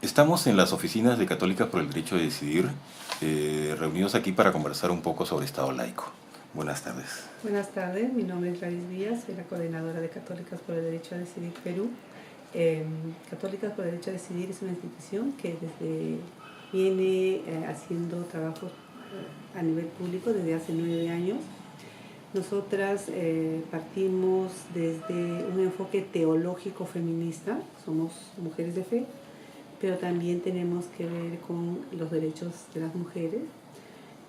Estamos en las oficinas de Católicas por el Derecho a Decidir, reunidos aquí para conversar un poco sobre Estado laico. Buenas tardes. Buenas tardes, mi nombre es Gladys Díaz, soy la coordinadora de Católicas por el Derecho a Decidir Perú. Católicas por el Derecho a Decidir es una institución que viene haciendo trabajos a nivel público desde hace 9 años. Nosotras partimos desde un enfoque teológico feminista, somos mujeres de fe, pero también tenemos que ver con los derechos de las mujeres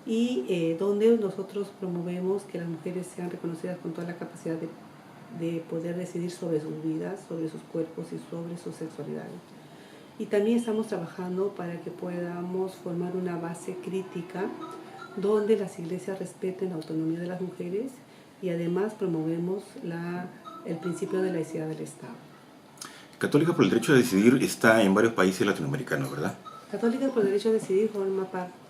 y donde nosotros promovemos que las mujeres sean reconocidas con toda la capacidad de poder decidir sobre sus vidas, sobre sus cuerpos y sobre sus sexualidades. Y también estamos trabajando para que podamos formar una base crítica donde las iglesias respeten la autonomía de las mujeres y además promovemos el principio de laicidad del Estado. Católicas por el Derecho a Decidir está en varios países latinoamericanos, ¿verdad? Católicas por el Derecho a Decidir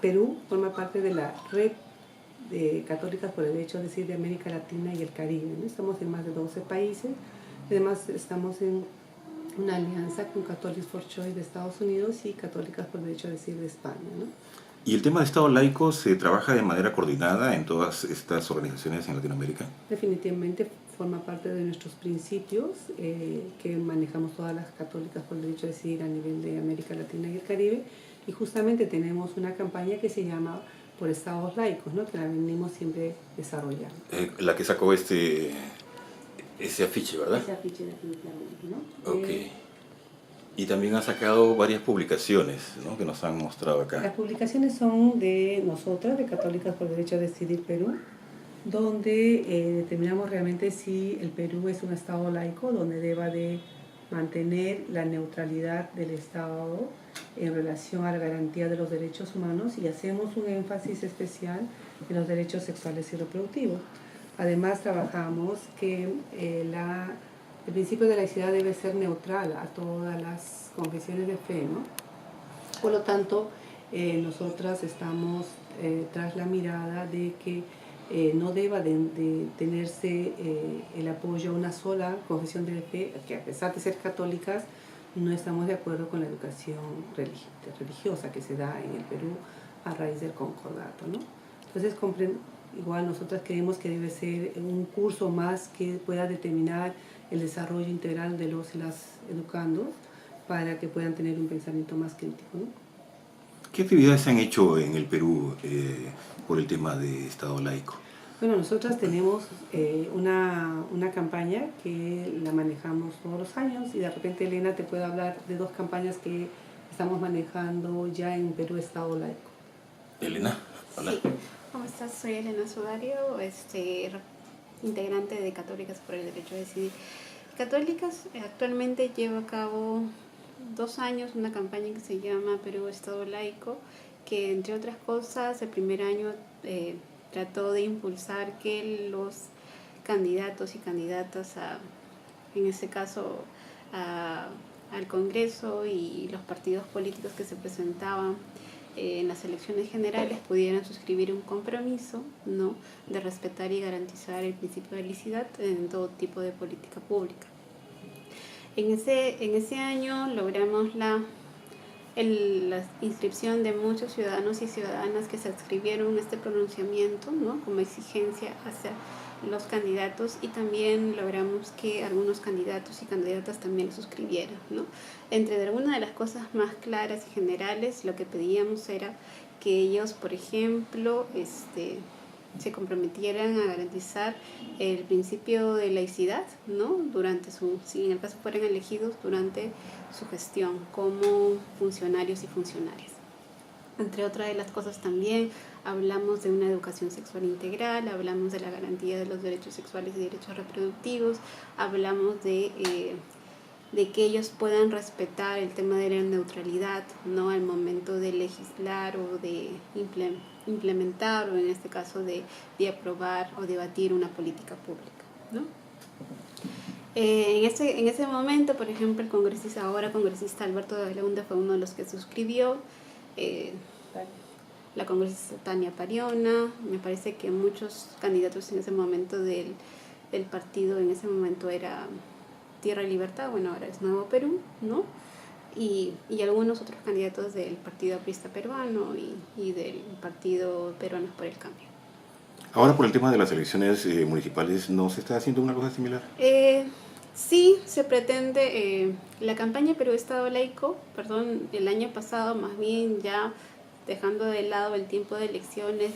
Perú forma parte de la red de Católicas por el Derecho a Decidir de América Latina y el Caribe, ¿no? Estamos en más de 12 países, además estamos en una alianza con Catholics for Choice de Estados Unidos y Católicas por el Derecho a Decidir de España, ¿no? ¿Y el tema de Estado laico se trabaja de manera coordinada en todas estas organizaciones en Latinoamérica? Definitivamente forma parte de nuestros principios que manejamos todas las católicas por el derecho a decidir a nivel de América Latina y el Caribe, y justamente tenemos una campaña que se llama Por Estados Laicos, ¿no? Que la venimos siempre desarrollando. La que sacó ese afiche, ¿verdad? Ese afiche definitivamente, ¿no? Ok. Y también ha sacado varias publicaciones, ¿no?, que nos han mostrado acá. Las publicaciones son de nosotras, de Católicas por el Derecho a Decidir Perú, donde determinamos realmente si el Perú es un Estado laico, donde deba de mantener la neutralidad del Estado en relación a la garantía de los derechos humanos, y hacemos un énfasis especial en los derechos sexuales y reproductivos. Además, trabajamos que el principio de laicidad debe ser neutral a todas las confesiones de fe, ¿no? Por lo tanto, nosotras estamos tras la mirada de que no deba de tenerse el apoyo a una sola confesión de fe, que a pesar de ser católicas, no estamos de acuerdo con la educación religiosa que se da en el Perú a raíz del concordato, ¿no? Entonces, igual nosotras creemos que debe ser un curso más que pueda determinar el desarrollo integral de los y las educandos para que puedan tener un pensamiento más crítico, ¿no? ¿Qué actividades se han hecho en el Perú por el tema de Estado laico? Bueno, nosotras tenemos una campaña que la manejamos todos los años, y de repente Elena te puede hablar de 2 campañas que estamos manejando ya en Perú Estado laico. Elena, hola. Sí. ¿Cómo estás? Soy Elena Sudario, integrante de Católicas por el Derecho a Decidir. Católicas actualmente lleva a cabo 2 años una campaña que se llama Perú Estado Laico, que entre otras cosas el primer año trató de impulsar que los candidatos y candidatas en este caso al Congreso y los partidos políticos que se presentaban en las elecciones generales pudieran suscribir un compromiso, ¿no?, de respetar y garantizar el principio de laicidad en todo tipo de política pública. En ese año logramos la inscripción de muchos ciudadanos y ciudadanas que se adscribieron a este pronunciamiento, ¿no?, como exigencia hacia los candidatos, y también logramos que algunos candidatos y candidatas también lo suscribieran, ¿no? Entre algunas de las cosas más claras y generales, lo que pedíamos era que ellos, por ejemplo, se comprometieran a garantizar el principio de laicidad, ¿no?, si en el caso fueran elegidos durante su gestión como funcionarios y funcionarias. Entre otras de las cosas también hablamos de una educación sexual integral, hablamos de la garantía de los derechos sexuales y derechos reproductivos, hablamos de que ellos puedan respetar el tema de la neutralidad, ¿no?, al momento de legislar o de implementar, o en este caso de aprobar o debatir una política pública, ¿no? En ese momento, por ejemplo, el congresista Alberto de Belaunde fue uno de los que suscribió, la congresista Tania Pariona, me parece que muchos candidatos en ese momento del partido, en ese momento era Tierra y Libertad, bueno, ahora es Nuevo Perú, ¿no? y algunos otros candidatos del Partido Aprista Peruano y del Partido Peruanos por el Cambio. Ahora, por el tema de las elecciones municipales, ¿no se está haciendo una cosa similar? Sí, se pretende, la campaña Perú Estado Laico, el año pasado, más bien ya dejando de lado el tiempo de elecciones,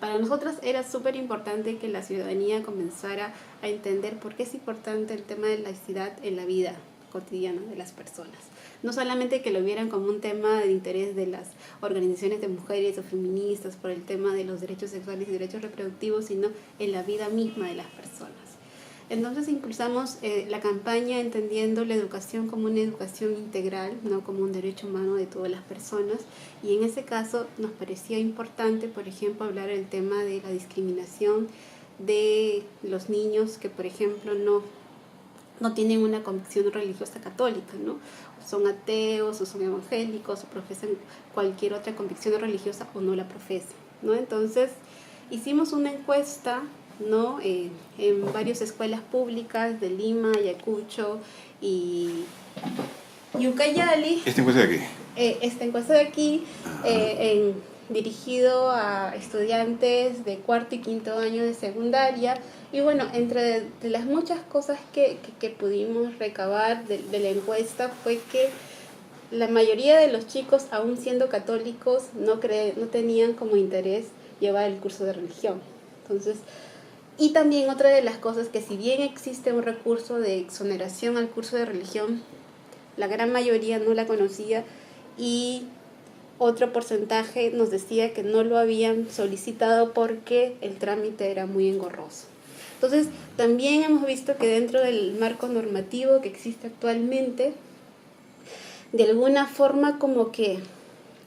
para nosotras era súper importante que la ciudadanía comenzara a entender por qué es importante el tema de laicidad en la vida cotidiana de las personas. No solamente que lo vieran como un tema de interés de las organizaciones de mujeres o feministas por el tema de los derechos sexuales y derechos reproductivos, sino en la vida misma de las personas. Entonces impulsamos la campaña entendiendo la educación como una educación integral, no como un derecho humano de todas las personas. Y en ese caso nos parecía importante, por ejemplo, hablar del tema de la discriminación de los niños que, por ejemplo, no tienen una convicción religiosa católica, ¿no? Son ateos o son evangélicos o profesan cualquier otra convicción religiosa o no la profesan, ¿no? Entonces hicimos una encuesta, ¿no? En varias escuelas públicas de Lima, Ayacucho y Ucayali. ¿Esta encuesta de qué? Esta encuesta de aquí, dirigido a estudiantes de cuarto y quinto año de secundaria. Y bueno, entre de las muchas cosas que pudimos recabar de la encuesta fue que la mayoría de los chicos, aún siendo católicos, no tenían como interés llevar el curso de religión. Entonces, y también otra de las cosas que, si bien existe un recurso de exoneración al curso de religión, la gran mayoría no la conocía y otro porcentaje nos decía que no lo habían solicitado porque el trámite era muy engorroso. Entonces, también hemos visto que dentro del marco normativo que existe actualmente, de alguna forma como que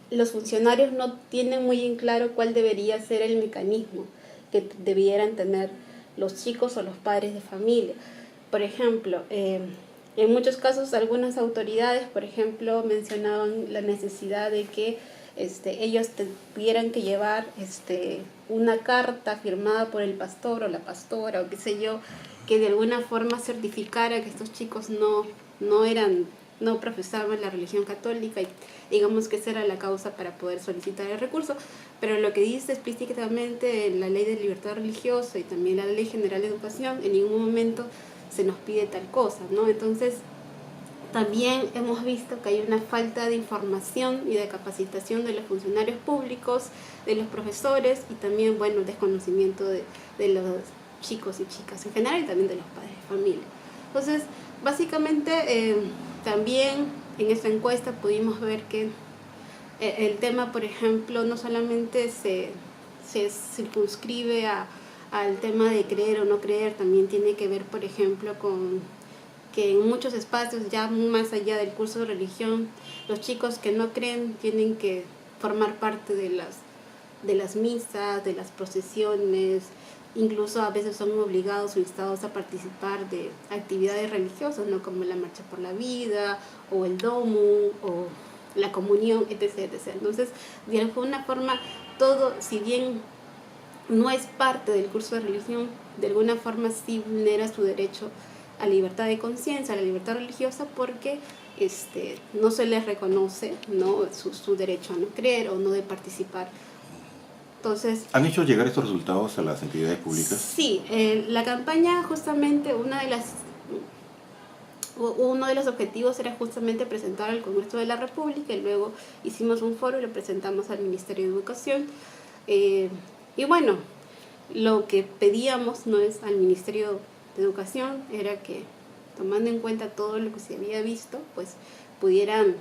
los funcionarios no tienen muy en claro cuál debería ser el mecanismo que debieran tener los chicos o los padres de familia. Por ejemplo, en muchos casos algunas autoridades, por ejemplo, mencionaban la necesidad de que ellos tuvieran que llevar una carta firmada por el pastor o la pastora o qué sé yo, que de alguna forma certificara que estos chicos no profesaban la religión católica, y digamos que esa era la causa para poder solicitar el recurso. Pero lo que dice explícitamente la Ley de Libertad Religiosa y también la Ley General de Educación, en ningún momento se nos pide tal cosa, ¿no? Entonces, también hemos visto que hay una falta de información y de capacitación de los funcionarios públicos, de los profesores y también, bueno, desconocimiento de los chicos y chicas en general y también de los padres de familia. Entonces, básicamente, también en esta encuesta pudimos ver que el tema, por ejemplo, no solamente se circunscribe al tema de creer o no creer, también tiene que ver, por ejemplo, con que en muchos espacios, ya más allá del curso de religión, los chicos que no creen tienen que formar parte de las misas, de las procesiones, incluso a veces son obligados o instados a participar de actividades religiosas, ¿no? Como la Marcha por la Vida, o el Domu, o la comunión, etc., etc. Entonces, de alguna forma, todo, si bien no es parte del curso de religión, de alguna forma sí vulnera su derecho a libertad de conciencia, a la libertad religiosa, porque no se les reconoce, ¿no? su derecho a no creer o no de participar. Entonces, ¿han hecho llegar estos resultados a las entidades públicas? Sí, la campaña justamente, uno de los objetivos era justamente presentar al Congreso de la República, y luego hicimos un foro y lo presentamos al Ministerio de Educación. Y bueno, lo que pedíamos no es al Ministerio de Educación, era que, tomando en cuenta todo lo que se había visto, pues pudieran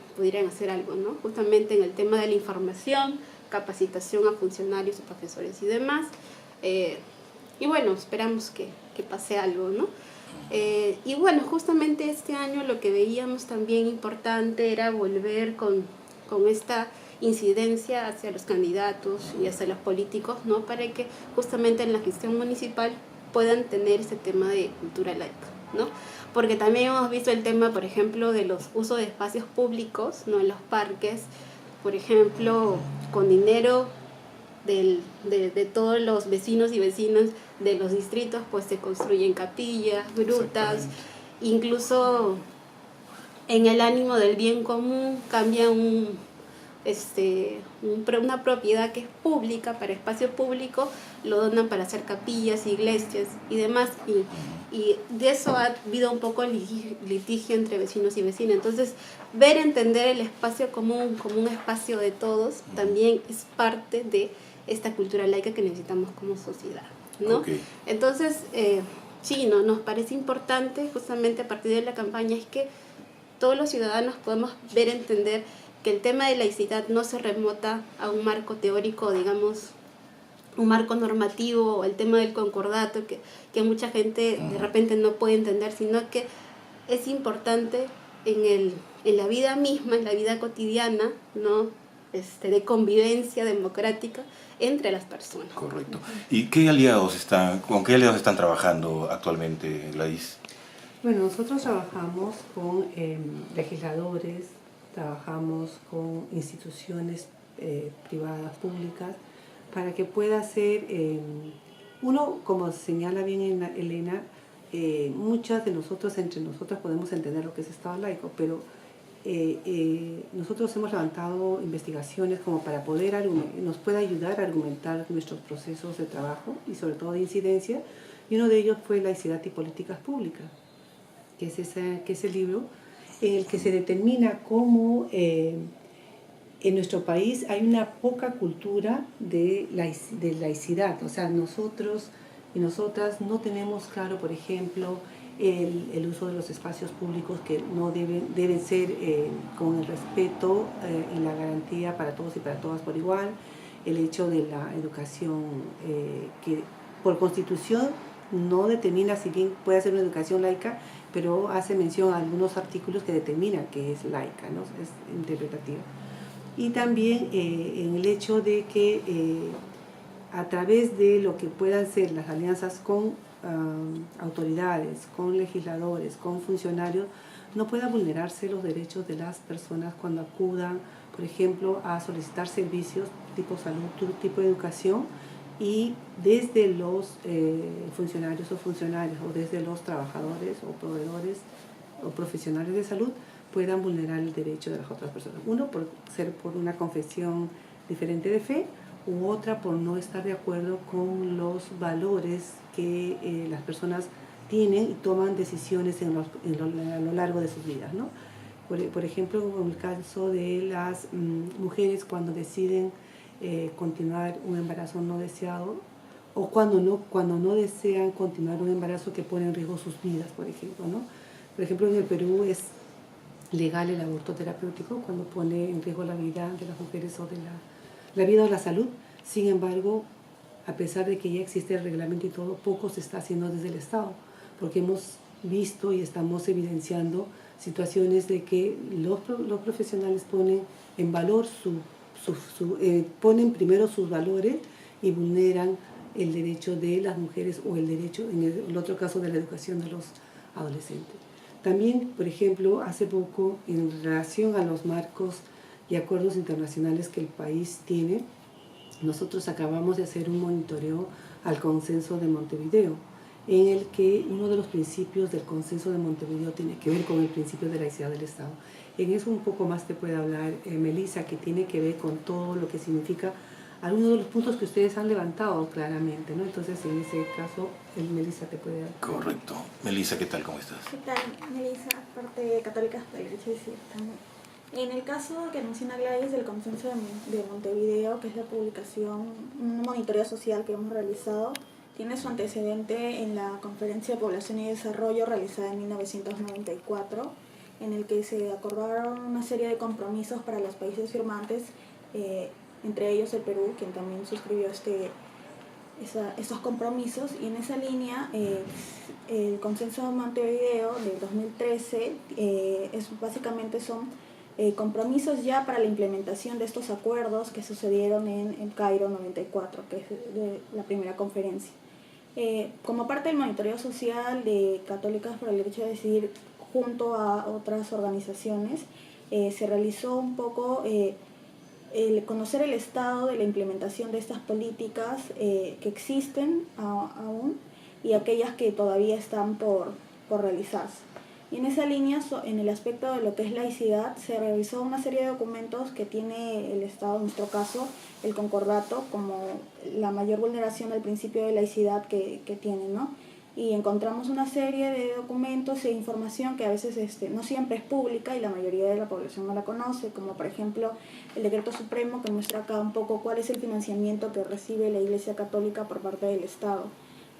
hacer algo, ¿no? Justamente en el tema de la información, capacitación a funcionarios y profesores y demás. Y bueno, esperamos que pase algo, ¿no? Y bueno, justamente este año lo que veíamos también importante era volver con esta incidencia hacia los candidatos y hacia los políticos, ¿no? Para que justamente en la gestión municipal puedan tener ese tema de cultura laica, ¿no? Porque también hemos visto el tema, por ejemplo, de los usos de espacios públicos, ¿no? En los parques, por ejemplo, con dinero de todos los vecinos y vecinas de los distritos, pues se construyen capillas, grutas, incluso en el ánimo del bien común, cambian una propiedad que es pública, para espacio público, lo donan para hacer capillas, iglesias y demás. Y de eso ha habido un poco litigio entre vecinos y vecinas. Entonces, entender el espacio común como un espacio de todos también es parte de esta cultura laica que necesitamos como sociedad, ¿no? Okay. Entonces, sí, ¿no? Nos parece importante, justamente a partir de la campaña, es que todos los ciudadanos podemos entender que el tema de laicidad no se remota a un marco teórico, digamos, un marco normativo, o el tema del concordato, que mucha gente de repente no puede entender, sino que es importante en la vida misma, en la vida cotidiana, ¿no? De convivencia democrática entre las personas. Correcto. ¿Y con qué aliados están trabajando actualmente, Gladys? Bueno, nosotros trabajamos con legisladores, trabajamos con instituciones privadas, públicas, para que pueda ser, uno, como señala bien Elena, muchas de nosotros, entre nosotras, podemos entender lo que es Estado laico, pero nosotros hemos levantado investigaciones como para poder nos pueda ayudar a argumentar nuestros procesos de trabajo y sobre todo de incidencia, y uno de ellos fue Laicidad y Políticas Públicas, que es el libro en el que se determina cómo en nuestro país hay una poca cultura de laicidad. O sea, nosotros y nosotras no tenemos claro, por ejemplo, el uso de los espacios públicos, que no deben ser con el respeto y la garantía para todos y para todas por igual, el hecho de la educación que por constitución no determina, si bien puede ser una educación laica, pero hace mención a algunos artículos que determinan que es laica, ¿no? Es interpretativa. Y también en el hecho de que a través de lo que puedan ser las alianzas con autoridades, con legisladores, con funcionarios, no pueda vulnerarse los derechos de las personas cuando acudan, por ejemplo, a solicitar servicios tipo salud, tipo de educación, y desde los funcionarios o desde los trabajadores o proveedores o profesionales de salud puedan vulnerar el derecho de las otras personas. Uno, por ser por una confesión diferente de fe, u otra por no estar de acuerdo con los valores que las personas tienen y toman decisiones a lo largo de sus vidas, ¿no? Por ejemplo, en el caso de las mujeres cuando deciden continuar un embarazo no deseado, o cuando no desean continuar un embarazo que pone en riesgo sus vidas, por ejemplo, ¿no? Por ejemplo, en el Perú es legal el aborto terapéutico cuando pone en riesgo la vida de las mujeres o de la vida o la salud. Sin embargo, a pesar de que ya existe el reglamento y todo, poco se está haciendo desde el Estado, porque hemos visto y estamos evidenciando situaciones de que los profesionales ponen en valor ponen primero sus valores y vulneran el derecho de las mujeres o el derecho, en el otro caso, de la educación de los adolescentes. También, por ejemplo, hace poco, en relación a los marcos y acuerdos internacionales que el país tiene, nosotros acabamos de hacer un monitoreo al Consenso de Montevideo, en el que uno de los principios del Consenso de Montevideo tiene que ver con el principio de laicidad del Estado. En eso un poco más te puede hablar Melissa, que tiene que ver con todo lo que significa algunos de los puntos que ustedes han levantado claramente, ¿no? Entonces, en ese caso, Melissa te puede dar. Correcto. Melissa, ¿qué tal? ¿Cómo estás? ¿Qué tal? Melissa, parte de Católicas por el Derecho a Decidir también. En el caso que menciona Gladys del Consenso de Montevideo, que es la publicación, un monitoreo social que hemos realizado, tiene su antecedente en la Conferencia de Población y Desarrollo realizada en 1994, en el que se acordaron una serie de compromisos para los países firmantes, entre ellos el Perú, quien también suscribió estos compromisos, y en esa línea el Consenso de Montevideo del 2013 básicamente son compromisos ya para la implementación de estos acuerdos que sucedieron en Cairo 94, que es de la primera conferencia. Como parte del monitoreo social de Católicas por el Derecho a Decidir, junto a otras organizaciones, se realizó un poco el conocer el estado de la implementación de estas políticas que existen aún y aquellas que todavía están por realizarse. Y en esa línea, en el aspecto de lo que es laicidad, se revisó una serie de documentos que tiene el Estado, en nuestro caso, el concordato, como la mayor vulneración al principio de laicidad que tiene, ¿no? Y encontramos una serie de documentos e información que a veces no siempre es pública y la mayoría de la población no la conoce, como por ejemplo el Decreto Supremo, que muestra acá un poco cuál es el financiamiento que recibe la Iglesia Católica por parte del Estado.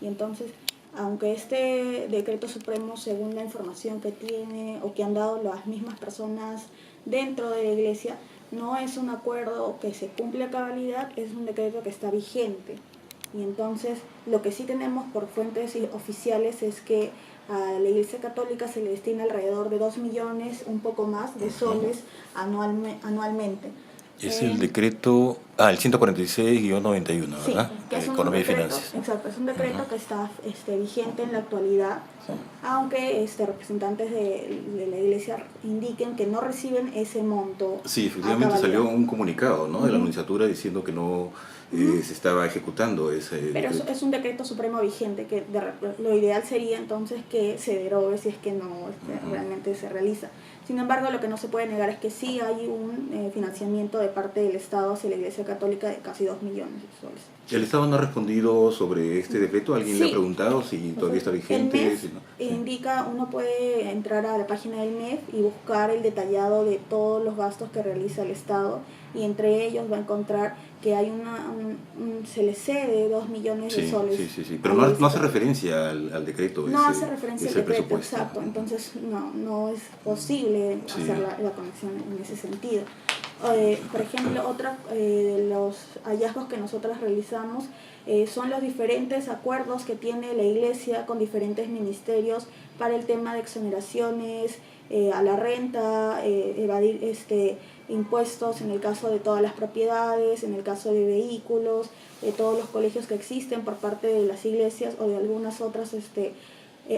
Y entonces, aunque este Decreto Supremo, según la información que tiene o que han dado las mismas personas dentro de la Iglesia, no es un acuerdo que se cumple a cabalidad, es un decreto que está vigente. Y entonces lo que sí tenemos por fuentes oficiales es que a la Iglesia Católica se le destina alrededor de 2 millones, un poco más, de soles anualmente. Es el decreto, el 146-91, Sí, ¿verdad? que es un Economía y decreto, finanzas. exacto, es un decreto que está vigente en la actualidad, aunque representantes de la Iglesia indiquen que no reciben ese monto. Sí, efectivamente salió un comunicado, ¿no? De la nunciatura diciendo que no se estaba ejecutando ese Pero decreto. es un decreto supremo vigente, que lo ideal sería entonces que se derogue si es que no realmente se realiza. Sin embargo, lo que no se puede negar es que sí hay un financiamiento de parte del Estado hacia la Iglesia Católica de casi 2 millones de soles. ¿El Estado no ha respondido sobre este decreto? ¿Alguien le ha preguntado si todavía está vigente? El MEF Si no? indica, uno puede entrar a la página del MEF y buscar el detallado de todos los gastos que realiza el Estado, y entre ellos va a encontrar que hay se le cede 2 millones de soles. Sí. Pero no hace referencia al decreto. No hace referencia al decreto, exacto. Entonces no es posible hacer la conexión en ese sentido. Por ejemplo, otro de los hallazgos que nosotros realizamos son los diferentes acuerdos que tiene la Iglesia con diferentes ministerios para el tema de exoneraciones a la renta, evadir impuestos en el caso de todas las propiedades, en el caso de vehículos, todos los colegios que existen por parte de las iglesias o de algunas otras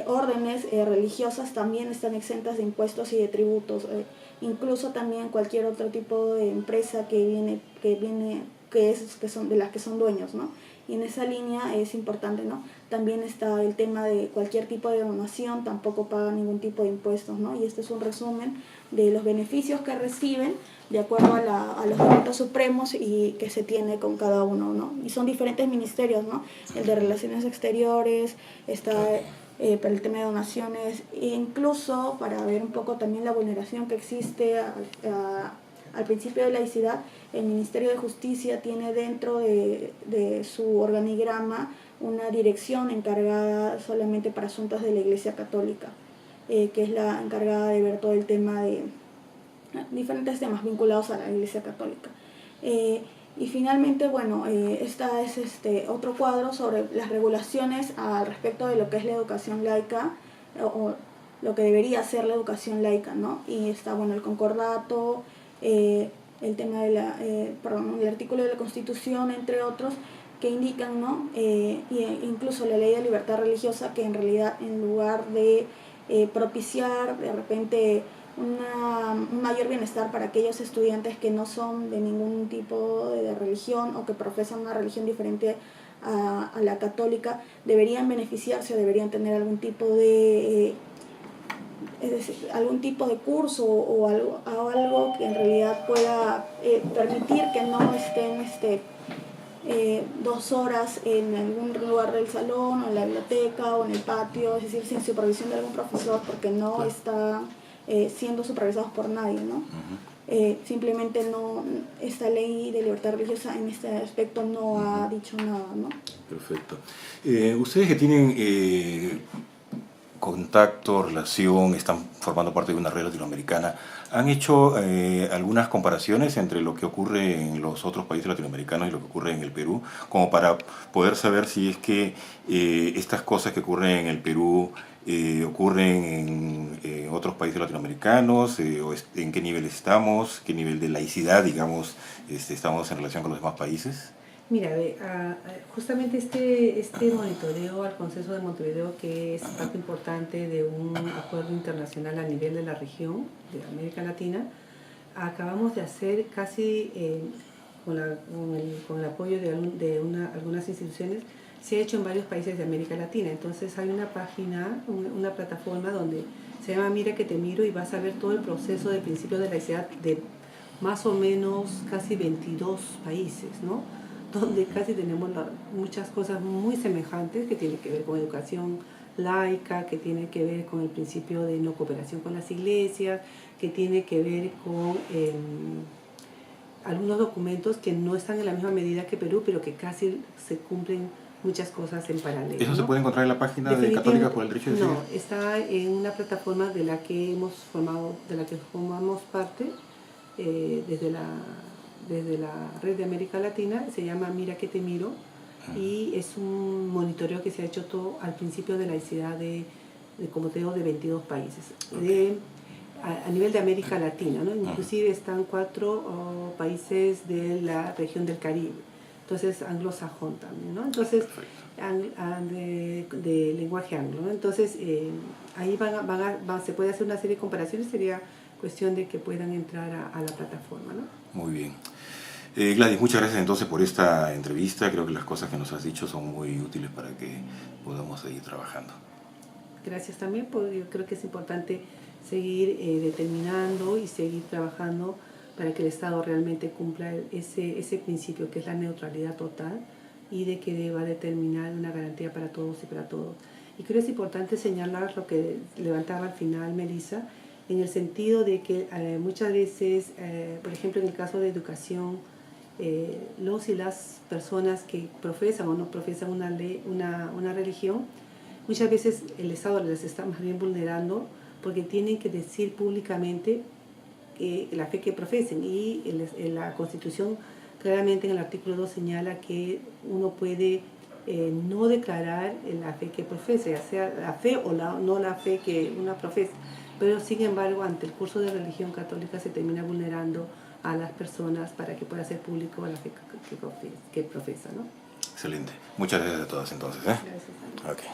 órdenes religiosas también están exentas de impuestos y de tributos. Incluso también cualquier otro tipo de empresa que son de las que son dueños, ¿no? Y en esa línea es importante, ¿no? También está el tema de cualquier tipo de donación, tampoco paga ningún tipo de impuestos, ¿no? Y este es un resumen de los beneficios que reciben de acuerdo a los decretos supremos y que se tiene con cada uno, ¿no? Y son diferentes ministerios, ¿no? El de Relaciones Exteriores, está para el tema de donaciones, e incluso para ver un poco también la vulneración que existe al principio de laicidad. El Ministerio de Justicia tiene dentro de su organigrama una dirección encargada solamente para asuntos de la Iglesia Católica, que es la encargada de ver todo el tema de diferentes temas vinculados a la Iglesia Católica. Y finalmente, bueno, esta es otro cuadro sobre las regulaciones al respecto de lo que es la educación laica, o lo que debería ser la educación laica, ¿no? Y está, bueno, el concordato, el tema de el artículo de la Constitución, entre otros, que indican, ¿no? Y incluso la ley de libertad religiosa, que en realidad, en lugar de propiciar de repente un mayor bienestar para aquellos estudiantes que no son de ningún tipo de religión o que profesan una religión diferente a la católica, deberían beneficiarse, deberían tener algún tipo de curso o algo que en realidad pueda permitir que no estén 2 horas en algún lugar del salón o en la biblioteca o en el patio, es decir, sin supervisión de algún profesor, porque no están siendo supervisados por nadie, ¿no? Simplemente esta ley de libertad religiosa en este aspecto no ha dicho nada, ¿no? Perfecto. Ustedes que tienen contacto, relación, están formando parte de una red latinoamericana, ¿han hecho algunas comparaciones entre lo que ocurre en los otros países latinoamericanos y lo que ocurre en el Perú, como para poder saber si es que estas cosas que ocurren en el Perú ocurren en otros países latinoamericanos, o en qué nivel estamos, qué nivel de laicidad, digamos, estamos en relación con los demás países? Mira, justamente este monitoreo al Consenso de Montevideo, que es parte importante de un acuerdo internacional a nivel de la región de América Latina, acabamos de hacer casi con el apoyo de algunas instituciones, se ha hecho en varios países de América Latina. Entonces hay una página, una plataforma donde Se llama Mira que te miro y vas a ver todo el proceso del principio de laicidad de más o menos casi 22 países, ¿no? Donde casi tenemos muchas cosas muy semejantes que tienen que ver con educación laica, que tiene que ver con el principio de no cooperación con las iglesias, que tiene que ver con algunos documentos que no están en la misma medida que Perú, pero que casi se cumplen muchas cosas en paralelo. ¿Eso ¿no? se puede encontrar en la página de Católicas por el Derecho a Decidir? No, está en una plataforma de la que formamos parte desde la red de América Latina. Se llama Mira que te miro y es un monitoreo que se ha hecho todo al principio de laicidad como te digo, de 22 países. Okay. A nivel de América Latina, ¿no? Inclusive están 4 países de la región del Caribe, entonces anglosajón también, ¿no? Entonces de lenguaje anglo, ¿no? Entonces ahí se puede hacer una serie de comparaciones, sería cuestión de que puedan entrar a la plataforma, ¿no? Muy bien. Gladys, muchas gracias entonces por esta entrevista. Creo que las cosas que nos has dicho son muy útiles para que podamos seguir trabajando. Gracias también, porque yo creo que es importante seguir determinando y seguir trabajando para que el Estado realmente cumpla ese principio que es la neutralidad total y de que deba determinar una garantía para todos y para todos. Y creo que es importante señalar lo que levantaba al final Melissa, en el sentido de que muchas veces, por ejemplo en el caso de educación, los y las personas que profesan o no profesan una religión, muchas veces el Estado les está más bien vulnerando porque tienen que decir públicamente la fe que profesen, y la Constitución claramente en el artículo 2 señala que uno puede no declarar la fe que profese, ya sea la fe o no la fe que una profesa, pero sin embargo ante el curso de religión católica se termina vulnerando a las personas para que pueda ser público la fe que profesa, ¿no? Excelente. Muchas gracias a todas entonces. Gracias a ti. Okay.